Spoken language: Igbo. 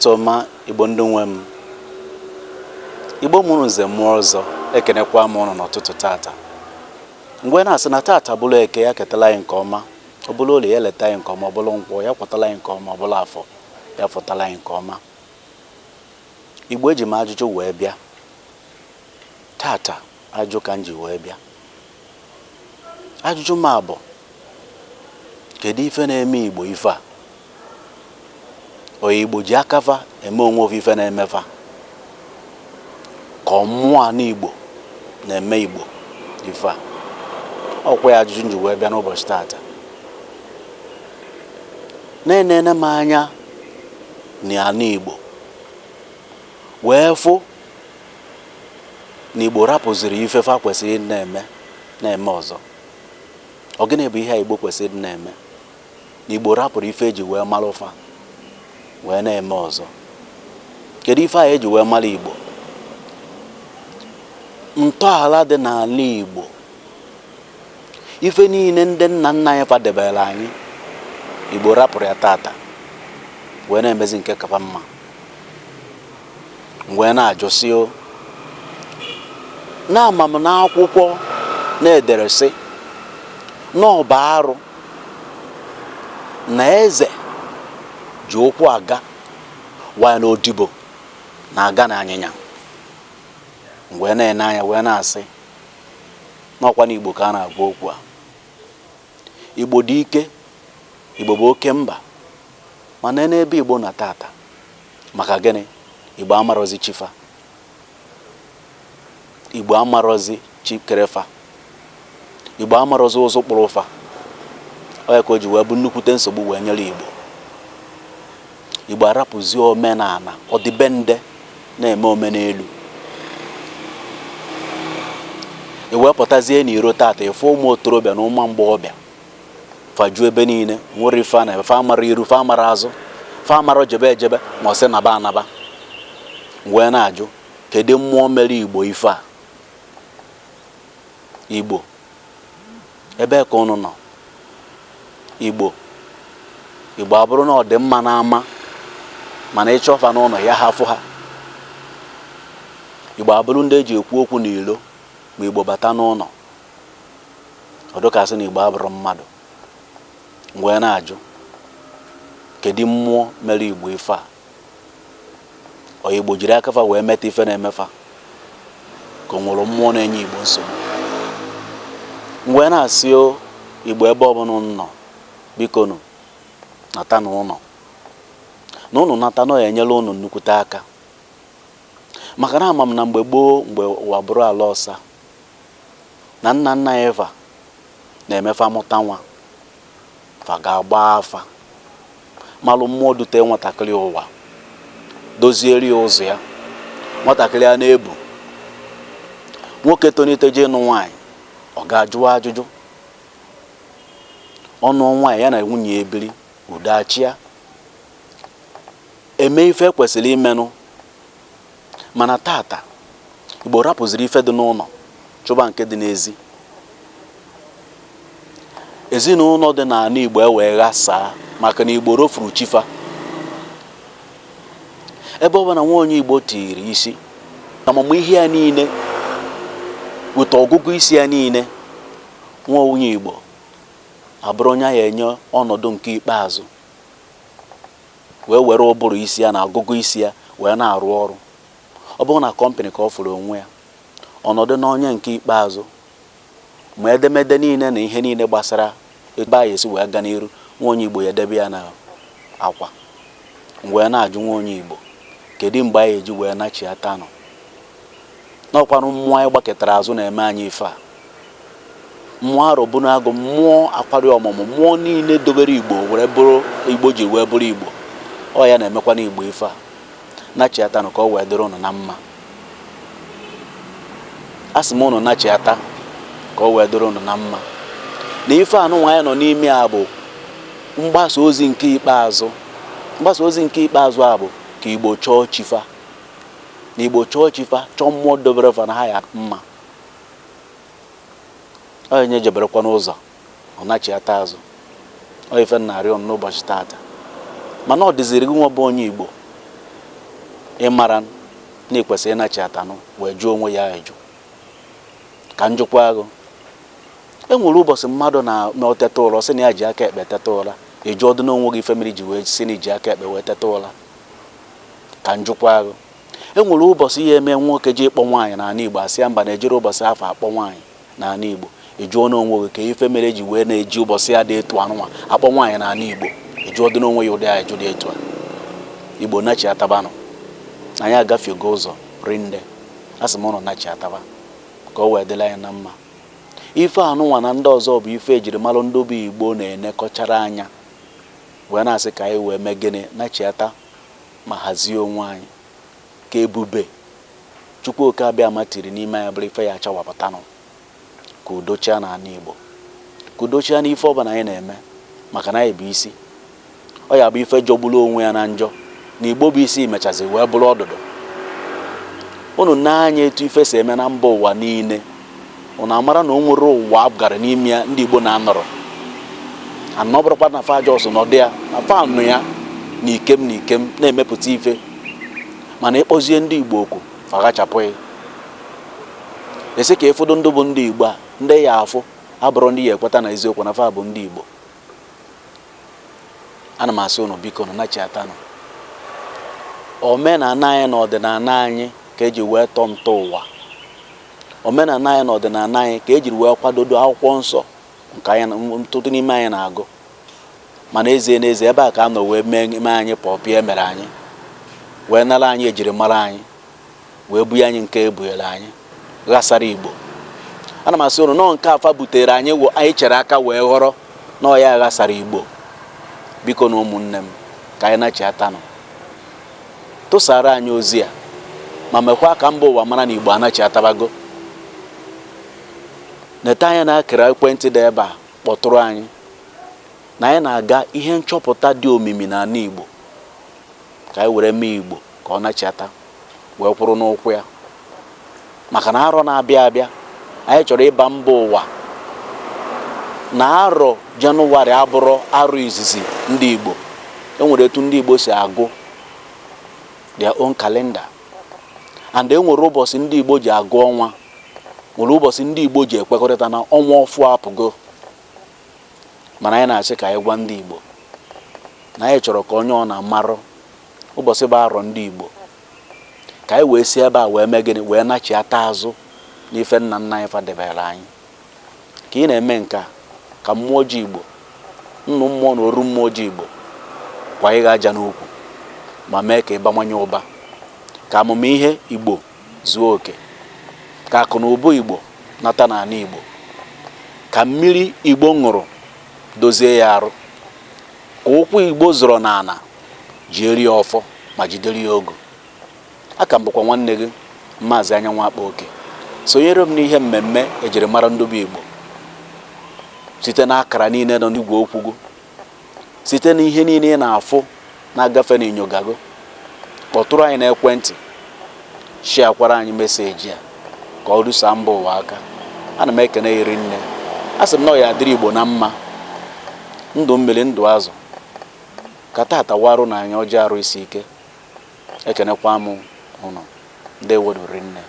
ụtụtụ ọma Igbo ndị nwe m. Igbo mụrụ nze mmụọ ọzọ ekenekwa m ụnụ n'ụtụtụ tata. Mgbe na-asị na tata bụrụ eke ya ketala anyị nke ọma, ọ bụrụ ole ya leta anyị nke ọma, ọ bụrụ nkwọ ya kwatala anyị nke ọma, ọ bụrụ afọ ya fọtala anyị nke ọma. Igbo eji m ajụjụ wee bịa. Tata ajụjụ ka m ji wee bịa. Ajụjụ m abụ, kedu ife na-eme Igbo ife a? Oyi Igbo ji akafa eme onwe ofu ife na-emefa, ka mmụọ n'Igbo na-eme Igbo ife a? Ọkwa ya ajụjụ nji wee bịa n'ụbọchị tata. Na-enene m anya n'ala Igbo wee fụ na Igbo rapụziri ife fa kwesịrị na-eme ọzọ. Ọ gịnị bụ ihe Igbo kwesịrị na-eme? Na Igbo rapụrụ ife eji wee mara ụfa wee na-eme ọzọ. Kedu ife a eji wee mara Igbo? Ntọala dị n'ala Igbo, ife niile ndị nna nna anyị fadebere anyị, Igbo rapụrụ ya tata wee na-emezi nke kafa mma. Wee na-ajụsị o na ama m n'akwụkwọ na-edere sị n'ọba arụ na eze ji ụkwụ aga wee na odibo na-aga na anyịnya. Wee na-ene anya wee na-asị n'ọkwa n'Igbo ka a na-agwa okwu a. Igbo dị ike, Igbo bụ oke mba, mana n'ebe Igbo na tata, maka gịnị? Igbo amarozi chifa, Igbo amarozi chikerefa, Igbo amarozi ụzụ kpụrụ ụfa. Ọ ya ka o ji wee bụ nnukwute nsogbu wee nyere Igbo. Igbo arapụzi omenala ọdịbende na-eme omenelu. Ewepụtazie n'iro tata efe ụmụ otorobịa na ụmụ mgbọghọbịa faju ebe niile, nwere ife na efe amara iru, fe amara azụ, fe amara jebe ejebe, ma ọ sị naba anaba. Wee na-ajụ, kedu mmụọ mere Igbo ife a? Igbo ebe ka unu nọ? Igbo abụrụ na ọ dị mma n'ama, mana ịchọfa n'ụlọ ya hafụ ha. Igbo abụrụ ndị eji ekwu okwu n'ilo, ma Igbo bata n'ụlọ ọ dịkasị na Igbo abụrụ mmadụ. Wee na-ajụ, kedu mmụọ mere Igbo ife a? Ọ Igbo jiri akafa wee meta ife na-emefa, ka o nwere mmụọ na-enye Igbo nsogbu? Wee na-asị o Igbo ebe ọbụla unu nọ, biko nụ nata n'ụlọ, na unu nata nọ ya enyela unu nnukwute aka. Maka na ama m na mgbe gboo, mgbe ụwa bụrụ ala ọsa, na nna nna Eva na-emefa mụta nwa, fa ga-agba afa malụ mmụọ dute nwatakịrị ụwa, dozieri ya ụzọ ya. Nwatakịrị a na-ebu, nwoke tonite je ịnụ nwaanyị, ọ ga-ajụwa ajụjụ. Ọnụ nwaanyị ya na nwunye ebiri, udachia eme ife kwesịrị imenụ. Mana tata Igbo rapụziri ife dị n'ụlọ chụba nke dị n'ezi. Ezinụlọ dị n'ala Igbo ewee ghasaa maka na Igbo rofuru chifa. Ebe ọbụla nwa onye Igbo tiri isi, amụmụ ihe ya niile, weta ọgụgụ isi ya niile, nwa onye Igbo abụrụ onye ya enye ọnọdụ nke ikpeazụ, wee were ụbụrụ isi ya na agụgụ isi ya wee na-arụ ọrụ. Ọ bụrụ na kọmpanị ka ọ fụrụ onwe ya, ọnọdụ na onye nke ikpeazụ, ma edemede niile na ihe niile gbasara ebe a esi wee gaa n'iru, nwa onye Igbo ya edebe ya na akwa. Wee na-ajụ nwa onye Igbo, kedu mgbe anyị eji wee nachiata nọ? N'ọkwanụ mmụọ anyị gbakọtara azụ na-eme anyị ife a. Mmụọ arụbụna agụ, mmụọ akwari ọmụmụ, mmụọ niile dobere Igbo were bụrụ Igbo ji wee bụrụ Igbo. Ọ ya na-emekwa n'Igbo ife a. Nachiata nọ ka ọ wee dịrị ụnụ na mma. Asị m ụnụ nachiata ka ọ wee dịrị ụnụ na mma. Na ife anụ nwaanyị nọ n'ime a bụ mgbasa ozi nke ikpeazụ. Mgbasa ozi nke ikpeazụ a bụ ka Igbo chọọ chifa. Na Igbo chọọ chifa, chọọ mmụọ dobere fa na ha ya mma. Onye jeberekwa n'ụzọ, ọ nachiata azụ. Ọ ife narị ọnụ n'ụbọchị tata. Mana ọ dịziri gị nwa bụ onye Igbo, ka ị na-eme ife a. Ka Igbo chọọ chifa, ka Igbo chọọ chifa, chọọ mmụọ dobere fa na ha ya mma. Onye jeberekwa n'ụzọ, ọ nachiata azụ. Ọ ife narị ọnụ n'ụbọchị tata. Mana ọ dịziri gị nwa bụ onye Igbo, ịmara na ikwesịrị ịnachi atanụ wee jụọ onwe ya ajụ. Ka njụkwa agụ enwere ụbọchị mmadụ na oteta ụra sị na ya ji aka ekpe teta ụra, eji ọdụ n'onwe gị family ji wee sị na iji aka ekpe wee teta ụra. Ka njụkwa agụ enwere ụbọchị ihe eme nwoke ji ịkpọ nwaanyị n'ala Igbo asị ya mba na ejiri ụbọchị afọ akpọ nwaanyị n'ala Igbo, ejuo n'onwe gị ka ife mere ji wee na-eji ụbọchị ya dị etu anụnwa akpọ nwaanyị n'ala Igbo, eji ọdụ n'onwe ya ụdị ajụ dị etu a. Igbo nachi atabanụ, anyị agafego ụzọ rinde, asị m ụnụ nachi ataba ka o wee dịla anyị na mma. Ife anụnwa na ndị ọzọ bụ ife ejiri malụ ndị bụ Igbo na-enekọchara anya wee na-asị ka anyị wee mee gịnị, nachiata ma hazie onwe anyị ka ebube Chukwu oke abịa matiri n'ime anyị bụrụ ife ya achawapụtanụ ka udochia n'ala Igbo, ka udochia n'ife ọbụla anyị na-eme, maka na anyị bụ isi. Ọ ya bụ ife jọgburu onwe ya na njọ na Igbo bụ isi mechazi wee bụrụ ọdụdụ. Unu na-anya etu ife si eme na mba ụwa niile, unu amara na o nwere ụwa gara n'ime ya ndị Igbo na-anọrọ anọbụrụkwa na fa Jos nọdụ ya na fa anụ ya na ikem na-emepụta ife, mana ịkpọzie ndị Igbo okwu faghachapụghị. Esi ka ịfụdụ ndụ bụ ndị Igbo a ndị ya afụ abụrụ ndị ya ekweta na eziokwu na fa bụ ndị Igbo. Ana m asị unu biko na nachiatanụ omenala anyị na ọdịnala anyị ka eji wee tọọ ntọ ụwa. Omenala anyị na ọdịnala anyị ka ejiri wee kwadodo akwụkwọ nsọ nke anyị ntụtụ n'ime anyị na-agụ, mana ezie n'ezie ebe a ka a nọ wee mee anyị pọpịa emere anyị wee nara anyị ejiri mara anyị wee bunye anyị nke ebunyere anyị ghasara Igbo. Ana m asị unu nọọ nke afa butere anyị chere aka wee ghọrọ nọọ ya ghasara Igbo. Biko na ụmụnne m ka anyị nachiatanụ, tụsara anyị ozi a ma mekwa ka mba ụwa mara na Igbo anachiatabago. Neta anya na akara ekwentị dị ebe a kpọtụrụ anyị na anyị na-aga ihe nchọpụta dị omimi n'ala Igbo ka anyị were mee Igbo ka ọ nachiata wee kwụrụ n'ụkwụ ya, maka na arọ na-abịa abịa anyị chọrọ ịba mba ụwa na arọ Jenụwarị abụrụ arọ izizi ndị Igbo. Enwere etu ndị Igbo si agụ their own calendar, and enwere ụbọchị ndị Igbo ji agụ ọnwa, nwere ụbọchị ndị Igbo ji ekwekọrịta na ọnwa ọfụ apụgo. Mana anyị na-asị ka anyị gwa ndị Igbo na anyị chọrọ ka onye ọ na-amarụ ụbọchị bụ arọ ndị Igbo, ka anyị wee si ebe a wee mee gịnị, wee nachiata azụ n'ife nna nna anyị fadebere anyị. Ka ị na-eme nke a, ka mmụọ ji Igbo, nnụ mmụọ na oru mmụọ ji Igbo kwa ị ga-aja n'ukwu ma mee ka ịbawanye ụba, ka amụmihe Igbo zuo oke, ka akụ na ụba Igbo nata n'ala Igbo, ka mmiri Igbo ṅụrụ dozie ya arụ, ka ụkwụ Igbo zọrọ n'ala jieri ya ọfọ ma jidere ya ogo. Aka m bụkwa nwanne gị Maazị Anyanwụ Akpa Oke. Sonyere m n'ihe mmemme ejirimara ndị bụ Igbo site n'akara niile nọ n'igwe okwu gị, site n'ihe niile ị na-afụ na-agafe n'inyoga gị. Kpọtụrụ anyị n'ekwentị, shịakwara anyị meseji a ka ọ rusa mba ụwa aka. Ana m ekene iri nne, asị m na ọ ya adịrị Igbo na mma, ndụ mmiri ndụ azụ, ka tata warụ na anyị ọjọọ arụ isi ike. Ekenekwa m ụnụ, ndewo rinne.